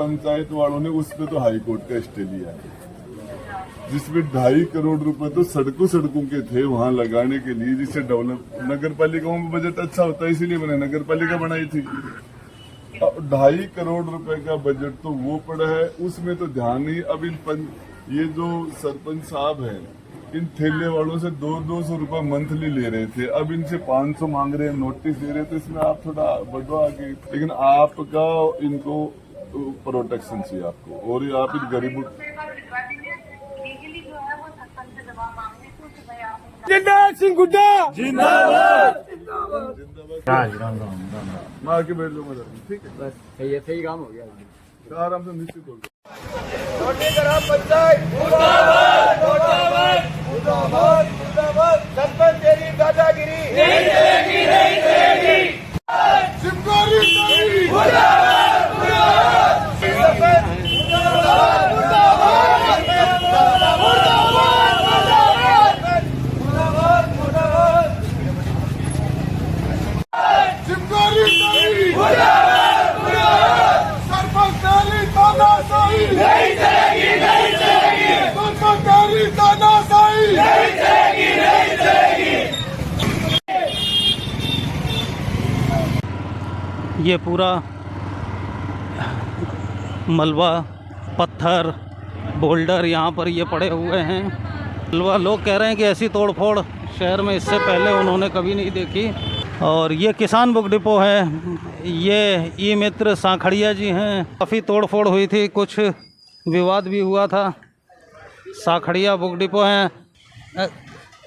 पंचायत वालों ने उस पे तो हाई कोर्ट का स्टे लिया है, जिसमें 2.5 करोड़ रुपए तो सड़कों के थे वहां लगाने के लिए, जिससे डेवलप नगर पालिकाओं में बजट अच्छा होता है, इसीलिए मैंने नगर पालिका बनाई थी। 2.5 करोड़ रुपए का बजट तो वो पड़ा है, उसमें तो ध्यान नहीं। अब ये जो सरपंच साहब है, इन ठेले वालों से 200 रुपए मंथली ले रहे थे, अब इनसे 500 मांग रहे हैं, नोटिस दे रहे थे। इसमें आप थोड़ा बढ़वा आगे, लेकिन आपका इनको प्रोटेक्शन चाहिए आपको, और ये आप इन गरीबों जिंदाबाद सिंह गुड्डा जिंदाबाद मैं आके बैठ जाऊंगा, ठीक है? बस सही काम हो गया, आराम से निश्चित हो गया। पंचायत मुर्दाबाद मुर्दाबाद मुर्दाबाद मुर्दाबाद, सरपंच तेरी दादागिरी नहीं चलेगी नहीं चलेगी, सिमकारी नहीं मुर्दाबाद मुर्दाबाद, सरपंच मुर्दाबाद मुर्दाबाद मुर्दाबाद मुर्दाबाद मुर्दाबाद, सिमकारी नहीं मुर्दाबाद मुर्दाबाद, सरपंच तेरी दादागिरी नहीं चलेगी नहीं चलेगी, सरपंच तेरी दादागिरी नहीं चलेगी नहीं चलेगी। ये पूरा मलबा, पत्थर, बोल्डर यहाँ पर ये पड़े हुए हैं। मलबा लोग कह रहे हैं कि ऐसी तोड़फोड़ शहर में इससे पहले उन्होंने कभी नहीं देखी। और ये किसान बुक डिपो है, ये ई मित्र सांखड़िया जी हैं। काफ़ी तोड़फोड़ हुई थी, कुछ विवाद भी हुआ था। सांखड़िया बुक डिपो है।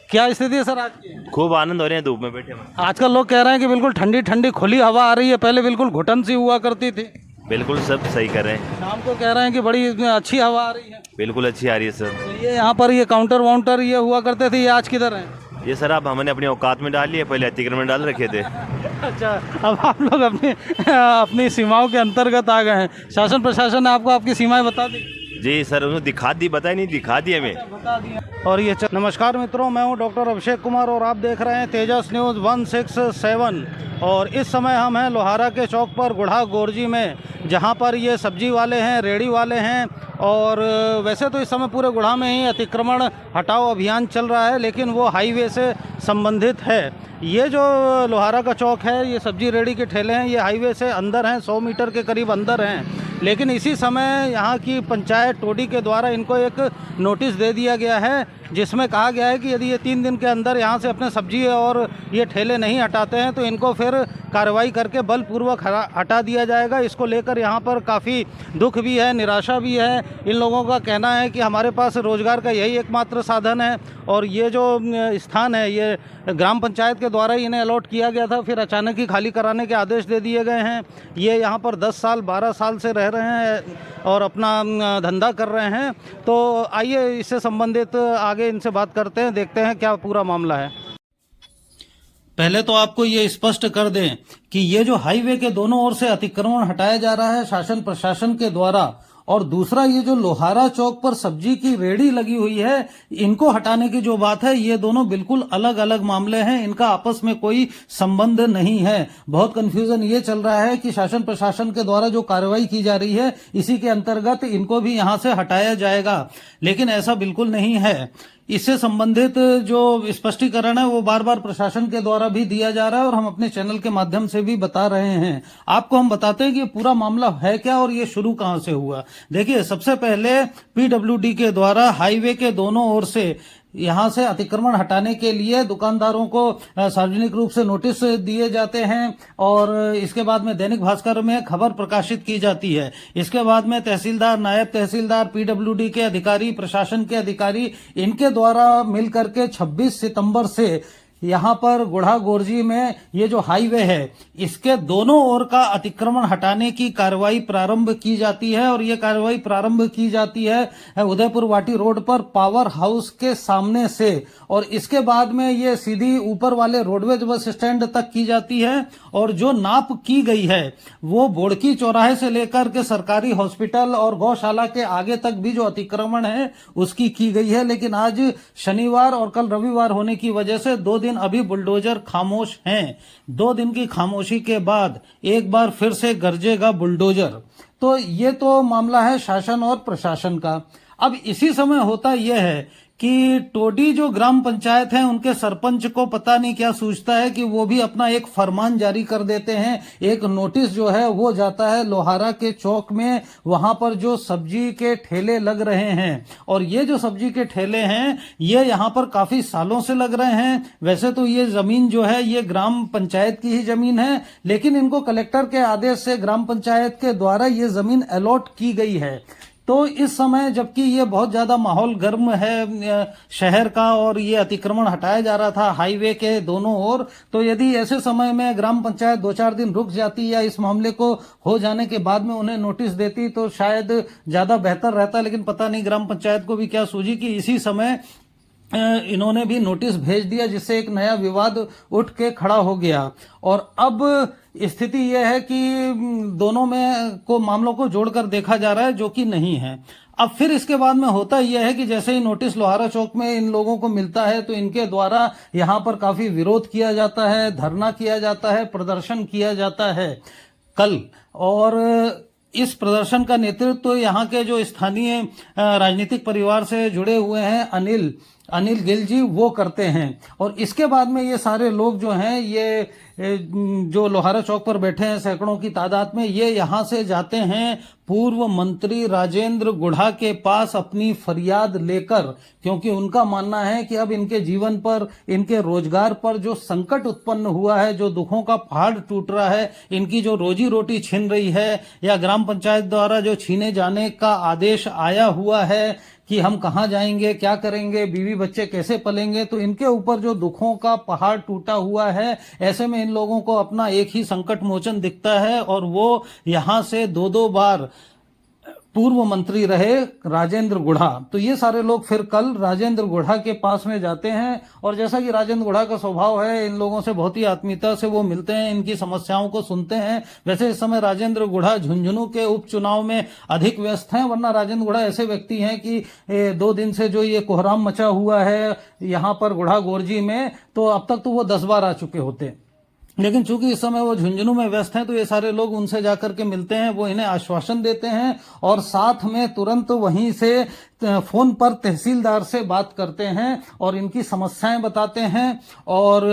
क्या स्थिति है सर आज की? खूब आनंद हो रहे हैं धूप में बैठे हुए। आजकल लोग कह रहे हैं कि बिल्कुल ठंडी ठंडी खुली हवा आ रही है, पहले बिल्कुल घुटन सी हुआ करती थी। बिल्कुल सब सही कर रहे हैं। शाम को कह रहे हैं कि बड़ी अच्छी हवा आ रही है। बिल्कुल अच्छी आ रही है सर। तो ये यहाँ पर ये काउंटर वाउंटर ये हुआ करते थे, ये आज किधर हैं? ये सर अब हमने अपनी औकात में डाल लिए, पहले अतिक्रमण डाल रखे थे। अच्छा, अब आप लोग अपनी सीमाओं के अंतर्गत आ गए हैं। शासन प्रशासन ने आपको आपकी सीमाएं बता दी? जी सर, उन्होंने दिखा दी, बताई नहीं, दिखा दी हमें। बता दिया। और ये नमस्कार मित्रों, मैं हूं डॉक्टर अभिषेक कुमार और आप देख रहे हैं तेजस न्यूज़ 167। और इस समय हम हैं लोहारा के चौक पर गुढ़ा गोरजी में, जहां पर ये सब्जी वाले हैं, रेड़ी वाले हैं। और वैसे तो इस समय पूरे गुढ़ा में ही अतिक्रमण हटाओ अभियान चल रहा है, लेकिन वो हाईवे से संबंधित है। ये जो लोहारा का चौक है, ये सब्जी रेड़ी के ठेले हैं, ये हाईवे से अंदर हैं, 100 मीटर के करीब अंदर हैं। लेकिन इसी समय यहाँ की पंचायत टोडी के द्वारा इनको एक नोटिस दे दिया गया है, जिसमें कहा गया है कि यदि ये 3 दिन के अंदर यहाँ से अपने सब्जी और ये ठेले नहीं हटाते हैं तो इनको फिर कार्रवाई करके बलपूर्वक हटा दिया जाएगा। इसको लेकर यहाँ पर काफ़ी दुख भी है, निराशा भी है। इन लोगों का कहना है कि हमारे पास रोज़गार का यही एकमात्र साधन है, और ये जो स्थान है ये ग्राम पंचायत के द्वारा ही इन्हें अलॉट किया गया था, फिर अचानक ही खाली कराने के आदेश दे दिए गए हैं। ये यहाँ पर 10 साल 12 साल से रह रहे हैं और अपना धंधा कर रहे हैं। तो आइए इससे संबंधित आगे इनसे बात करते हैं, देखते हैं क्या पूरा मामला है। पहले तो आपको ये स्पष्ट कर दें कि ये जो हाईवे के दोनों ओर से अतिक्रमण हटाया जा रहा है शासन प्रशासन के द्वारा, और दूसरा ये जो लोहारा चौक पर सब्जी की रेड़ी लगी हुई है, इनको हटाने की जो बात है, ये दोनों बिल्कुल अलग अलग मामले हैं। इनका आपस में कोई संबंध नहीं है। बहुत कंफ्यूजन ये चल रहा है कि शासन प्रशासन के द्वारा जो कार्रवाई की जा रही है, इसी के अंतर्गत इनको भी यहां से हटाया जाएगा, लेकिन ऐसा बिल्कुल नहीं है। इससे संबंधित जो स्पष्टीकरण है वो बार बार प्रशासन के द्वारा भी दिया जा रहा है, और हम अपने चैनल के माध्यम से भी बता रहे हैं। आपको हम बताते हैं कि पूरा मामला है क्या और ये शुरू कहां से हुआ। देखिए, सबसे पहले पीडब्ल्यूडी के द्वारा हाईवे के दोनों ओर से यहाँ से अतिक्रमण हटाने के लिए दुकानदारों को सार्वजनिक रूप से नोटिस दिए जाते हैं, और इसके बाद में दैनिक भास्कर में खबर प्रकाशित की जाती है। इसके बाद में तहसीलदार, नायब तहसीलदार, पीडब्ल्यूडी के अधिकारी, प्रशासन के अधिकारी, इनके द्वारा मिलकर के 26 सितंबर से यहाँ पर गुढ़ा गोरजी में ये जो हाईवे है, इसके दोनों ओर का अतिक्रमण हटाने की कार्रवाई प्रारंभ की जाती है। और ये कार्रवाई प्रारंभ की जाती है उदयपुर वाटी रोड पर पावर हाउस के सामने से, और इसके बाद में ये सीधी ऊपर वाले रोडवेज बस स्टैंड तक की जाती है। और जो नाप की गई है वो बोड़की चौराहे से लेकर के सरकारी हॉस्पिटल और गौशाला के आगे तक भी जो अतिक्रमण है उसकी की गई है। लेकिन आज शनिवार और कल रविवार होने की वजह से 2 दिन दिन अभी बुलडोजर खामोश हैं, 2 दिन की खामोशी के बाद एक बार फिर से गरजेगा बुलडोजर। तो ये तो मामला है शासन और प्रशासन का। अब इसी समय होता यह है कि टोडी जो ग्राम पंचायत है उनके सरपंच को पता नहीं क्या सूझता है कि वो भी अपना एक फरमान जारी कर देते हैं। एक नोटिस जो है वो जाता है लोहारा के चौक में, वहां पर जो सब्जी के ठेले लग रहे हैं, और ये जो सब्जी के ठेले हैं ये यहाँ पर काफी सालों से लग रहे हैं। वैसे तो ये जमीन जो है ये ग्राम पंचायत की ही जमीन है, लेकिन इनको कलेक्टर के आदेश से ग्राम पंचायत के द्वारा ये जमीन अलॉट की गई है। तो इस समय जबकि ये बहुत ज्यादा माहौल गर्म है शहर का और ये अतिक्रमण हटाया जा रहा था हाईवे के दोनों ओर, तो यदि ऐसे समय में ग्राम पंचायत 2-4 दिन रुक जाती या इस मामले को हो जाने के बाद में उन्हें नोटिस देती तो शायद ज्यादा बेहतर रहता। लेकिन पता नहीं ग्राम पंचायत को भी क्या सूझी कि इसी समय इन्होंने भी नोटिस भेज दिया, जिससे एक नया विवाद उठ के खड़ा हो गया। और अब स्थिति यह है कि दोनों में को मामलों को जोड़कर देखा जा रहा है, जो कि नहीं है। अब फिर इसके बाद में होता यह है कि जैसे ही नोटिस लोहारा चौक में इन लोगों को मिलता है तो इनके द्वारा यहाँ पर काफी विरोध किया जाता है, धरना किया जाता है, प्रदर्शन किया जाता है कल। और इस प्रदर्शन का नेतृत्व तो यहाँ के जो स्थानीय राजनीतिक परिवार से जुड़े हुए हैं अनिल गिल जी वो करते हैं। और इसके बाद में ये सारे लोग जो हैं ये जो लोहारा चौक पर बैठे हैं सैकड़ों की तादाद में, ये यहाँ से जाते हैं पूर्व मंत्री राजेंद्र गुढ़ा के पास अपनी फरियाद लेकर, क्योंकि उनका मानना है कि अब इनके जीवन पर, इनके रोजगार पर जो संकट उत्पन्न हुआ है, जो दुखों का पहाड़ टूट रहा है, इनकी जो रोजी रोटी छिन रही है या ग्राम पंचायत द्वारा जो छीने जाने का आदेश आया हुआ है कि हम कहाँ जाएंगे, क्या करेंगे, बीवी बच्चे कैसे पलेंगे, तो इनके ऊपर जो दुखों का पहाड़ टूटा हुआ है, ऐसे में इन लोगों को अपना एक ही संकट मोचन दिखता है और वो यहाँ से 2-2 बार पूर्व मंत्री रहे राजेंद्र गुढ़ा। तो ये सारे लोग फिर कल राजेंद्र गुढ़ा के पास में जाते हैं और जैसा कि राजेंद्र गुढ़ा का स्वभाव है, इन लोगों से बहुत ही आत्मीयता से वो मिलते हैं, इनकी समस्याओं को सुनते हैं। वैसे इस समय राजेंद्र गुढ़ा झुंझुनू के उपचुनाव में अधिक व्यस्त हैं, वरना राजेंद्र गुढ़ा ऐसे व्यक्ति हैं कि 2 दिन से जो ये कोहराम मचा हुआ है यहाँ पर गुढ़ा गोरजी में, तो अब तक तो वो 10 बार आ चुके होते। लेकिन चूंकि इस समय वो झुंझुनू में व्यस्त हैं तो ये सारे लोग उनसे जाकर के मिलते हैं, वो इन्हें आश्वासन देते हैं और साथ में तुरंत वहीं से फोन पर तहसीलदार से बात करते हैं और इनकी समस्याएं बताते हैं। और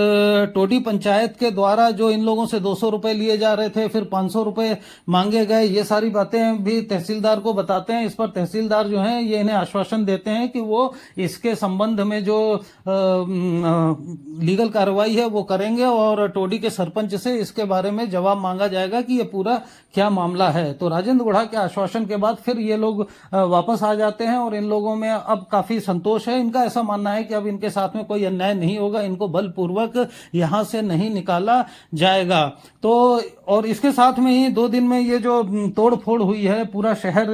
टोडी पंचायत के द्वारा जो इन लोगों से 200 रुपए लिए जा रहे थे, फिर 500 रुपए मांगे गए, ये सारी बातें भी तहसीलदार को बताते हैं। इस पर तहसीलदार जो हैं ये इन्हें आश्वासन देते हैं कि वो इसके संबंध में जो लीगल कार्रवाई है वो करेंगे और टोडी के सरपंच से इसके बारे में जवाब मांगा जाएगा कि ये पूरा क्या मामला है। तो राजेंद्र गुढ़ा के आश्वासन के बाद फिर ये लोग वापस आ जाते हैं और इन लोगों में अब काफी संतोष है। इनका ऐसा मानना है कि अब इनके साथ में कोई अन्याय नहीं होगा, इनको बलपूर्वक यहां से नहीं निकाला जाएगा। तो और इसके साथ में ही 2 दिन में ये जो तोड़ फोड़ हुई है, पूरा शहर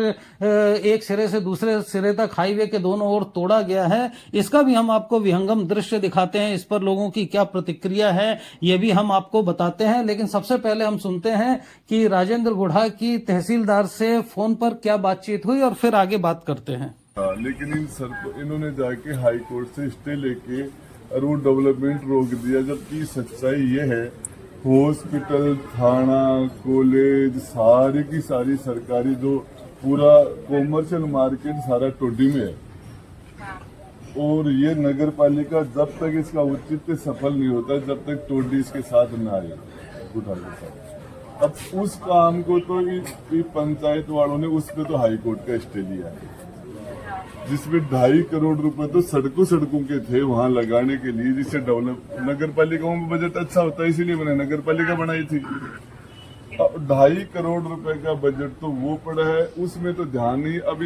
एक सिरे से दूसरे सिरे तक हाईवे के दोनों ओर तोड़ा गया है, इसका भी हम आपको विहंगम दृश्य दिखाते हैं। इस पर लोगों की क्या प्रतिक्रिया है ये भी हम आपको बताते हैं। लेकिन सबसे पहले हम सुनते हैं कि राजेंद्र गुढ़ा की तहसीलदार से फोन पर क्या बातचीत हुई और फिर आगे बात करते हैं। लेकिन इन्होंने जाके हाई कोर्ट से स्टे लेके रोड डेवलपमेंट रोक दिया, जबकि सच्चाई ये है हॉस्पिटल, थाना, कॉलेज, सारी की सारी सरकारी जो पूरा कॉमर्शियल मार्केट सारा टोडी में है। और ये नगर पालिका जब तक इसका औचित्य सफल नहीं होता, जब तक टोडी इसके साथ न आए गुढ़ा के साथ। अब उस काम को तो पंचायत वालों ने उस पे तो हाई कोर्ट का स्टे लिया है, जिसमें 2.5 करोड़ रुपए तो सड़कों के थे वहां लगाने के लिए, जिससे डेवलप नगर पालिकाओं में बजट अच्छा होता है, इसीलिए मैंने नगर पालिका बनाई थी। 2.5 करोड़ रुपए का बजट तो वो पड़ा है, उसमें तो ध्यान नहीं। अब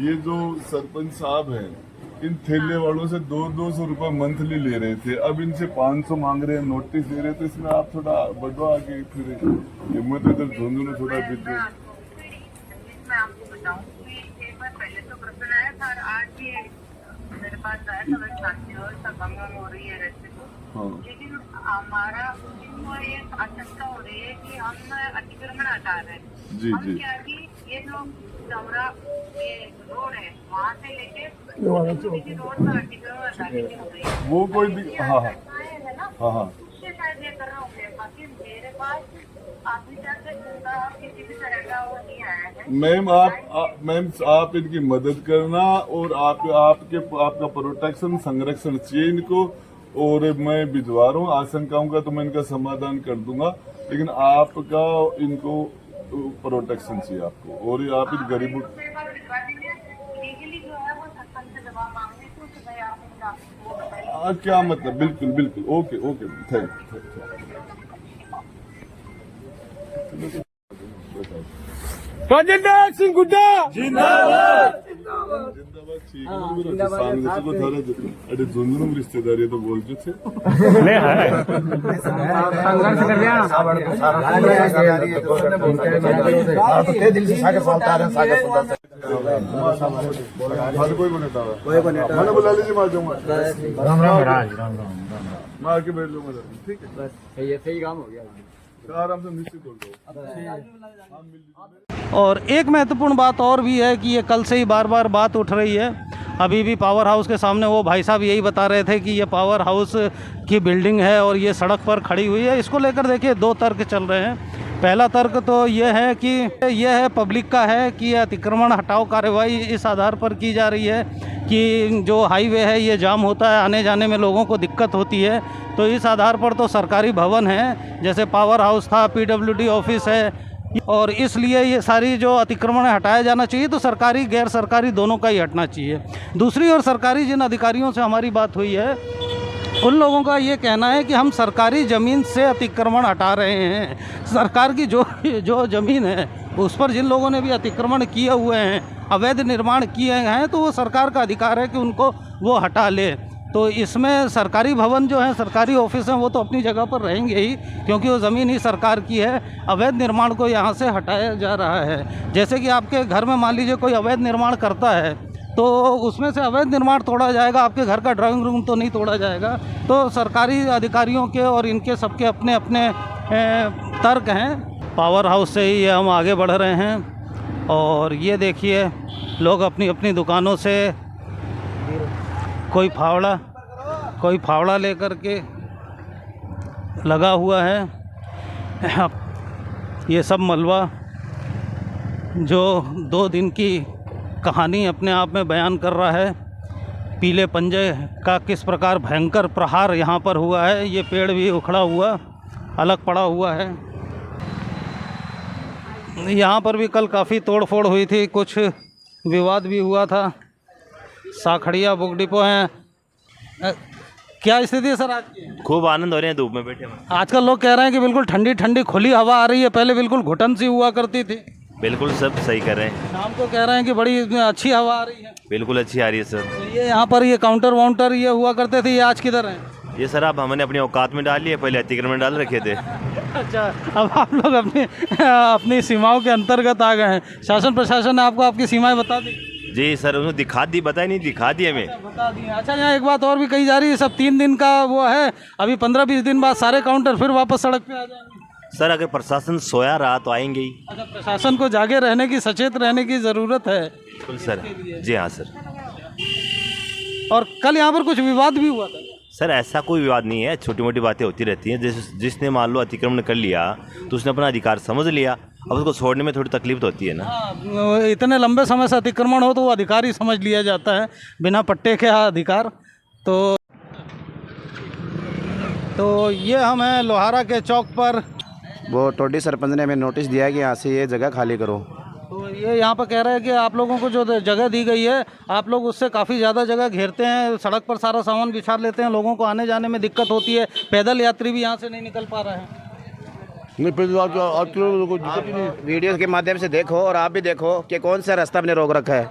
ये जो सरपंच साहब हैं, इन ठेले वालों से 200 रुपए मंथली ले रहे थे, अब इनसे 500 मांग रहे हैं, नोटिस दे रहे हैं। तो इसमें आप थोड़ा बढ़ो आगे, फिर हिम्मत इधर झुंझुनू थोड़ा बीच पहले तो प्रश्न आया था और आज ये मेरे पास आया था, मेरे साथी और सब भंगन हो रही है रस्ते को। लेकिन हमारा ये आशंका हो रही है कि हम अतिक्रमण हटा रहे हैं। जी हम क्या कि ये जो चौरा ये रोड है वहाँ से लेके रोड पर अतिक्रमण हटाने की हो रही है। वो कोई हाँ हाँ हाँ उसके शायद ये कर रहा हूँ, बाकी मेरे पास अभी तक किसी भी तरह का वो नहीं आया है। मैम आप इनकी मदद करना और आपका प्रोटेक्शन संरक्षण चाहिए इनको, और मैं भिजवा रहा हूँ आशंकाओं का, तो मैं इनका समाधान कर दूंगा, लेकिन आपका इनको प्रोटेक्शन चाहिए आपको, और ये आप इन गरीबों लीगली जो है वो सरपंच से दवा मांगने तो उससे भाई आप इनका वो बताइए। क्या मतलब, बिल्कुल बिल्कुल, okay okay, thank you. Rajendra Singh गुड्डा जिंदाबाद ठीक है, सामने से को थारे अरे झुंझुनू रिश्तेदारी तो बोल जो थे दिल से सागर सालता रहे सागर कोई बनेता मैंने बुला लीजिए, मैं आ जाऊंगा। राम राम राज राम राम मैं आके बैठ जाऊंगा, ठीक है, बस ये सही काम हो गया। आराम से निश्चित हो जाओ। और एक महत्वपूर्ण बात और भी है कि ये कल से ही बार बार बात उठ रही है। अभी भी पावर हाउस के सामने वो भाई साहब यही बता रहे थे कि ये पावर हाउस की बिल्डिंग है और ये सड़क पर खड़ी हुई है। इसको लेकर देखिए दो तर्क चल रहे हैं। पहला तर्क तो ये है कि यह है पब्लिक का है कि अतिक्रमण हटाओ कार्रवाई इस आधार पर की जा रही है कि जो हाईवे है ये जाम होता है, आने जाने में लोगों को दिक्कत होती है, तो इस आधार पर तो सरकारी भवन है जैसे पावर हाउस था, PWD ऑफिस है, और इसलिए ये सारी जो अतिक्रमण हटाया जाना चाहिए, तो सरकारी गैर सरकारी दोनों का ही हटना चाहिए। दूसरी ओर सरकारी जिन अधिकारियों से हमारी बात हुई है उन लोगों का ये कहना है कि हम सरकारी ज़मीन से अतिक्रमण हटा रहे हैं। सरकार की जो ज़मीन है उस पर जिन लोगों ने भी अतिक्रमण किए हुए हैं, अवैध निर्माण किए हैं, तो वो सरकार का अधिकार है कि उनको वो हटा ले। तो इसमें सरकारी भवन जो है, सरकारी ऑफिस हैं, वो तो अपनी जगह पर रहेंगे ही क्योंकि वो ज़मीन ही सरकार की है। अवैध निर्माण को यहाँ से हटाया जा रहा है। जैसे कि आपके घर में मान लीजिए कोई अवैध निर्माण करता है तो उसमें से अवैध निर्माण तोड़ा जाएगा, आपके घर का ड्राइंग रूम तो नहीं तोड़ा जाएगा। तो सरकारी अधिकारियों के और इनके सबके अपने अपने तर्क हैं। पावर हाउस से ही हम आगे बढ़ रहे हैं और ये देखिए लोग अपनी अपनी दुकानों से कोई फावड़ा लेकर के लगा हुआ है। ये सब मलबा जो 2 दिन की कहानी अपने आप में बयान कर रहा है। पीले पंजे का किस प्रकार भयंकर प्रहार यहाँ पर हुआ है। ये पेड़ भी उखड़ा हुआ अलग पड़ा हुआ है। यहाँ पर भी कल काफ़ी तोड़फोड़ हुई थी, कुछ विवाद भी हुआ था। साखड़िया बुक डिपो हैं। क्या स्थिति है सर आज की? खूब आनंद हो रहे हैं धूप में बैठे हुए। आजकल लोग कह रहे हैं कि बिल्कुल ठंडी ठंडी खुली हवा आ रही है, पहले बिल्कुल घुटन सी हुआ करती थी। बिल्कुल सब सही कर रहे हैं। शाम को कह रहे हैं कि बड़ी अच्छी हवा आ रही है। बिल्कुल अच्छी आ रही है सर। तो ये यहाँ पर ये काउंटर वाउंटर ये हुआ करते थे, ये आज किधर हैं? ये सर अब हमने अपनी औकात में डाल लिए, पहले अतिक्रमण डाल रखे थे। अच्छा, अब आप लोग अपनी सीमाओं के अंतर्गत आ गए हैं। शासन प्रशासन ने आपको आपकी सीमाएं बता दी? जी सर, उन्होंने दिखा दी, बताई नहीं, दिखा दी हमें। बता दी। अच्छा, यहाँ एक बात और भी कही जा रही है, सब 3 दिन का वो है, अभी 15-20 दिन बाद सारे काउंटर फिर वापस सड़क पे आ जाएंगे। सर अगर प्रशासन सोया रहा तो आएंगे ही। अच्छा, प्रशासन को जागे रहने की, सचेत रहने की ज़रूरत है। बिल्कुल सर, जी हाँ सर। और कल यहाँ पर कुछ विवाद भी हुआ था। सर ऐसा कोई विवाद नहीं है, छोटी मोटी बातें होती रहती हैं। जिसने मान लो अतिक्रमण कर लिया तो उसने अपना अधिकार समझ लिया, अब उसको छोड़ने में थोड़ी तकलीफ तो होती है ना। हाँ, इतने लंबे समय से अतिक्रमण हो तो वो अधिकार ही समझ लिया जाता है, बिना पट्टे के अधिकार। तो ये हम हैं लोहारा के चौक पर। वो टोडी सरपंच ने हमें नोटिस दिया कि यहाँ से ये जगह खाली करो। तो ये यहाँ पर कह रहे हैं कि आप लोगों को जो जगह दी गई है, आप लोग उससे काफ़ी ज़्यादा जगह घेरते हैं, सड़क पर सारा सामान बिछा लेते हैं, लोगों को आने जाने में दिक्कत होती है, पैदल यात्री भी यहाँ से नहीं निकल पा रहे हैं। नहीं, वीडियो के माध्यम से देखो और आप भी देखो कि कौन सा रास्ता आपने रोक रखा है।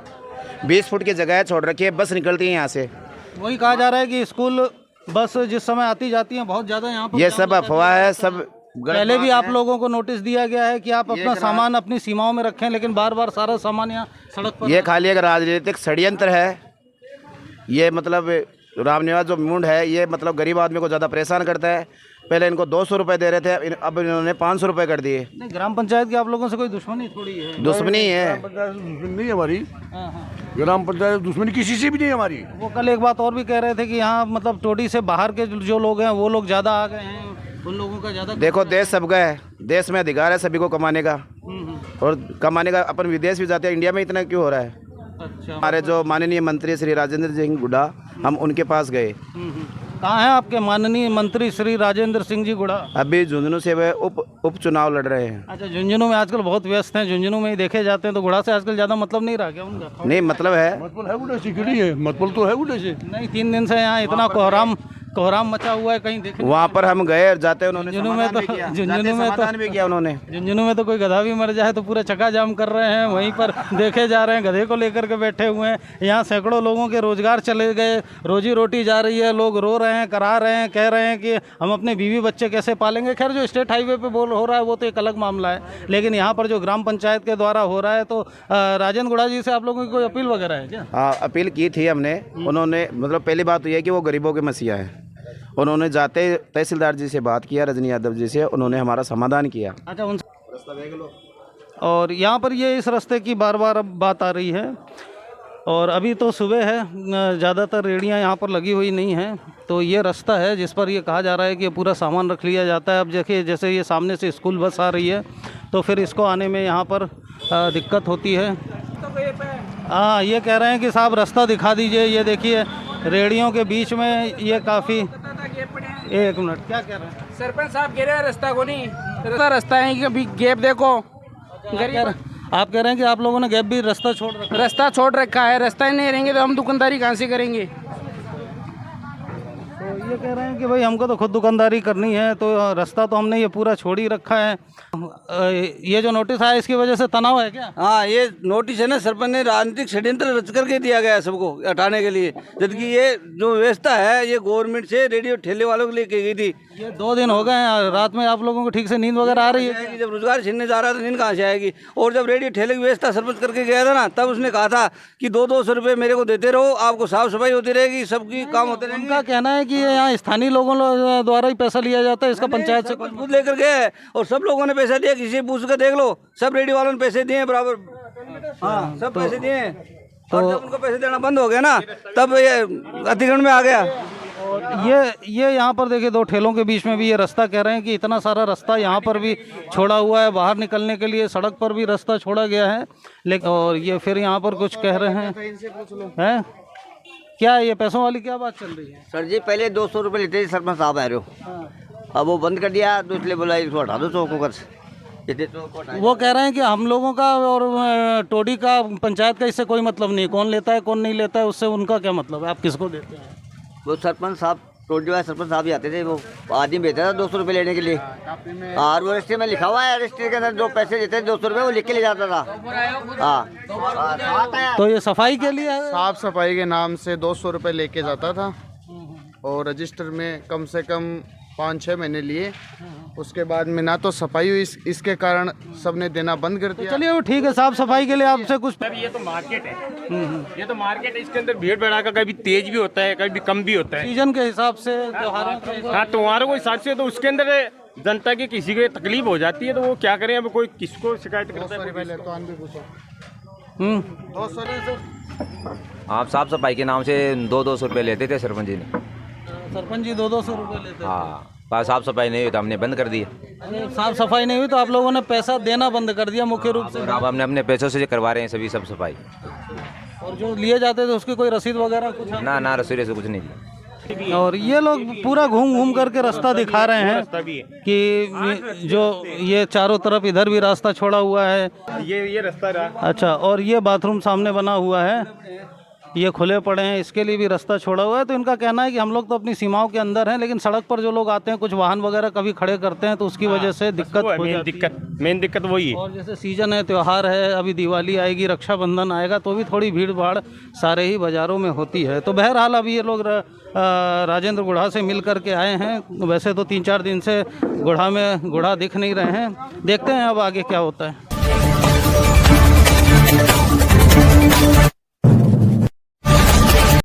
20 फुट की जगह है, छोड़ रखी है, बस निकलती है यहाँ से। वही कहा जा रहा है कि स्कूल बस जिस समय आती जाती हैं बहुत ज़्यादा यहाँ पर। ये सब अफवाह है, सब पहले भी आप लोगों को नोटिस दिया गया है कि आप अपना सामान अपनी सीमाओं में रखें, लेकिन बार बार सारा सामान यहाँ सड़क पर। ये खाली एक राजनीतिक षड्यंत्र है। ये मतलब रामनिवास जो मुंड है, ये मतलब गरीब आदमी को ज़्यादा परेशान करता है। पहले इनको 200 रुपये दे रहे थे, अब इन्होंने 500 रुपये कर दिए। नहीं, ग्राम पंचायत की आप लोगों से कोई दुश्मनी थोड़ी है? दुश्मनी है, दुश्मनी नहीं है हमारी, हाँ, हाँ। ग्राम पंचायत दुश्मनी किसी से भी नहीं है हमारी। वो कल एक बात और भी कह रहे थे कि यहाँ मतलब टोडी से बाहर के जो लोग हैं वो लोग ज़्यादा आ गए हैं, उन लोगों का ज़्यादा। देखो देश सबका है, देश में अधिकार है सभी को कमाने का, और कमाने का अपन विदेश भी जाते हैं, इंडिया में इतना क्यों हो रहा है? अच्छा, हमारे जो माननीय मंत्री श्री राजेंद्र सिंह गुड्डा, हम उनके पास गए। कहाँ हैं आपके माननीय मंत्री श्री राजेंद्र सिंह जी गुड़ा? अभी झुंझुनू से वे उपचुनाव लड़ रहे हैं। अच्छा, झुंझुनू में आजकल बहुत व्यस्त हैं, झुंझुनू में ही देखे जाते हैं, तो गुड़ा से आजकल ज़्यादा मतलब नहीं रहा क्या उनका? नहीं मतलब है, मतलब है गुड्डे से, क्यों नहीं है मतलब तो है गुड्डे से। नहीं, 3 दिन से यहाँ इतना कोहराम मचा हुआ है, कहीं देखे वहाँ पर हम गए और जाते उन्होंने झुंझुनू में तो समाधान भी किया उन्होंने। झुंझुनू में तो कोई गधा भी मर जाए तो पूरा चक्का जाम कर रहे हैं, वहीं पर देखे जा रहे हैं, गधे को लेकर के बैठे हुए हैं। यहाँ सैकड़ों लोगों के रोजगार चले गए, रोजी रोटी जा रही है, लोग रो रहे हैं, करा रहे हैं, कह रहे हैं कि हम अपने बीवी बच्चे कैसे पालेंगे। खैर, जो स्टेट हाईवे पे हो रहा है वो तो एक अलग मामला है, लेकिन यहाँ पर जो ग्राम पंचायत के द्वारा हो रहा है, तो राजेंद्र गुड़ा जी से आप लोगों की कोई अपील वगैरह है क्या? हाँ, अपील की थी हमने, उन्होंने मतलब पहली बात तो ये है कि वो गरीबों के मसीहा है। उन्होंने जाते तहसीलदार जी से बात किया, रजनी यादव जी से, उन्होंने हमारा समाधान किया। अच्छा, उनसे रास्ता देख लो। और यहाँ पर ये इस रास्ते की बार बार अब बात आ रही है, और अभी तो सुबह है, ज़्यादातर रेहड़ियाँ यहाँ पर लगी हुई नहीं हैं, तो ये रास्ता है जिस पर ये कहा जा रहा है कि पूरा सामान रख लिया जाता है। अब देखिए, जैसे ये सामने से स्कूल बस आ रही है तो फिर इसको आने में यहाँ पर दिक्कत होती है। हाँ, ये कह रहे हैं कि साहब रास्ता दिखा दीजिए। ये देखिए, रेहड़ियों के बीच में ये काफ़ी। एक मिनट, क्या कह रहे हैं? सरपंच साहब कह रहे हैं रास्ता को नहीं, रास्ता है कि अभी गैप देखो। आप कह रहे हैं कि आप लोगों ने गैप भी रास्ता छोड़ रखा है, रास्ता ही नहीं रहेंगे तो हम दुकानदारी कहाँ से करेंगे? तो ये कह रहे हैं कि भाई हमको तो खुद दुकानदारी करनी है, तो रास्ता तो हमने ये पूरा छोड़ ही रखा है। ये जो नोटिस आया इसकी वजह से तनाव है क्या? हाँ, ये नोटिस है ना, सरपंच ने राजनीतिक षड्यंत्र रच करके दिया गया है सबको हटाने के लिए, जबकि ये जो व्यवस्था है ये गवर्नमेंट से रेडियो ठेले वालों के लिए की गई थी। ये 2 दिन हो गए हैं, रात में आप लोगों को ठीक से नींद वगैरह आ रही है? कि जब रोजगार छीनने जा रहा है तो नींद कहाँ से आएगी? और जब रेडियो ठेले की व्यवस्था सरपंच करके गया था ना, तब उसने कहा था कि 200 रुपये मेरे को देते रहो, आपको साफ सफाई होती रहेगी, सबकी काम होते रहेंगे। उनका कहना है कि यहाँ स्थानीय लोगों द्वारा ही पैसा लिया जाता है, इसका पंचायत से खुद लेकर गए और सब लोगों ने पैसा दिया, किसी पूछ कर देख लो, सब रेडियो वालों ने पैसे दिए बराबर। हाँ, सब पैसे दिए। और जब उनको पैसे देना बंद हो गया ना, तब ये अतिक्रमण में आ गया। ये यहाँ पर देखिए, 2 ठेलों के बीच में भी ये रास्ता कह रहे हैं कि इतना सारा रास्ता यहाँ पर भी छोड़ा हुआ है, बाहर निकलने के लिए सड़क पर भी रास्ता छोड़ा गया है। लेकिन और ये फिर यहाँ पर कुछ कह रहे हैं क्या, ये पैसों वाली क्या बात चल रही है? सर जी, पहले 200 रुपये लेते थे सरपंच साहब आ रहे हो, अब वो बंद कर दिया, तो इसलिए बोला इसको हटा दो चौकों से। वो कह रहे हैं कि हम लोगों का और टोडी का पंचायत का इससे कोई मतलब नहीं, कौन लेता है कौन नहीं लेता है उससे उनका क्या मतलब है, आप किसको देते हैं? वो सरपंच साहब, टोडी वाले सरपंच साहब ही आते थे, वो आदमी भेजता था 200 रुपये लेने के लिए, और वो रजिस्ट्री में लिखा हुआ है, रजिस्ट्री के अंदर जो पैसे देते थे 200 रुपये वो लिख के ले जाता था। हाँ, तो ये सफाई के लिए है? साफ सफाई के नाम से 200 रुपये लेके जाता था, और रजिस्टर में कम से कम 5-6 महीने लिए, उसके बाद में ना तो सफाई हुई, इसके कारण सबने देना बंद कर दिया। चलिए, वो ठीक है, साफ सफाई के लिए आपसे कुछ। ये तो मार्केट है, ये तो मार्केट है, इसके अंदर भीड़ भड़ाका कभी तेज भी होता है, कभी कम भी होता है, सीजन के हिसाब से, त्योहारों के हिसाब से। हाँ, त्योहारों के हिसाब से, तो उसके अंदर जनता की किसी को तकलीफ हो जाती है तो वो क्या करें, अब कोई किसको शिकायत करता है? आप साफ सफाई के नाम से 200 रुपये लेते थे सरपंच जी ने। सरपंच जी 200 रुपये लेते? हाँ, पर साफ सफाई नहीं हुई तो हमने बंद कर दिया। साफ सफाई नहीं हुई तो आप लोगों ने पैसा देना बंद कर दिया मुख्य रूप से? अब हमने अपने पैसों से करवा रहे हैं सभी सब सफाई। और जो लिए जाते थे उसकी कोई रसीद वगैरह कुछ? ना रसोई से कुछ नहीं दिया। और ये लोग पूरा घूम घूम करके रास्ता दिखा रहे हैं कि जो ये चारों तरफ इधर भी रास्ता छोड़ा हुआ है, ये रास्ता रहा। अच्छा, और ये बाथरूम सामने बना हुआ है, ये खुले पड़े हैं, इसके लिए भी रास्ता छोड़ा हुआ है। तो इनका कहना है कि हम लोग तो अपनी सीमाओं के अंदर हैं, लेकिन सड़क पर जो लोग आते हैं, कुछ वाहन वगैरह कभी खड़े करते हैं तो उसकी वजह से दिक्कत हो जाती है। मेन दिक्कत वही है। और जैसे सीजन है, त्यौहार है, अभी दिवाली आएगी, रक्षाबंधन आएगा, तो भी थोड़ी भीड़ भाड़ सारे ही बाज़ारों में होती है। तो बहरहाल अभी ये लोग राजेंद्र गुढ़ा से मिल करके आए हैं। वैसे तो 3-4 दिन से गुढ़ा में गुढ़ा दिख नहीं रहे हैं, देखते हैं अब आगे क्या होता है।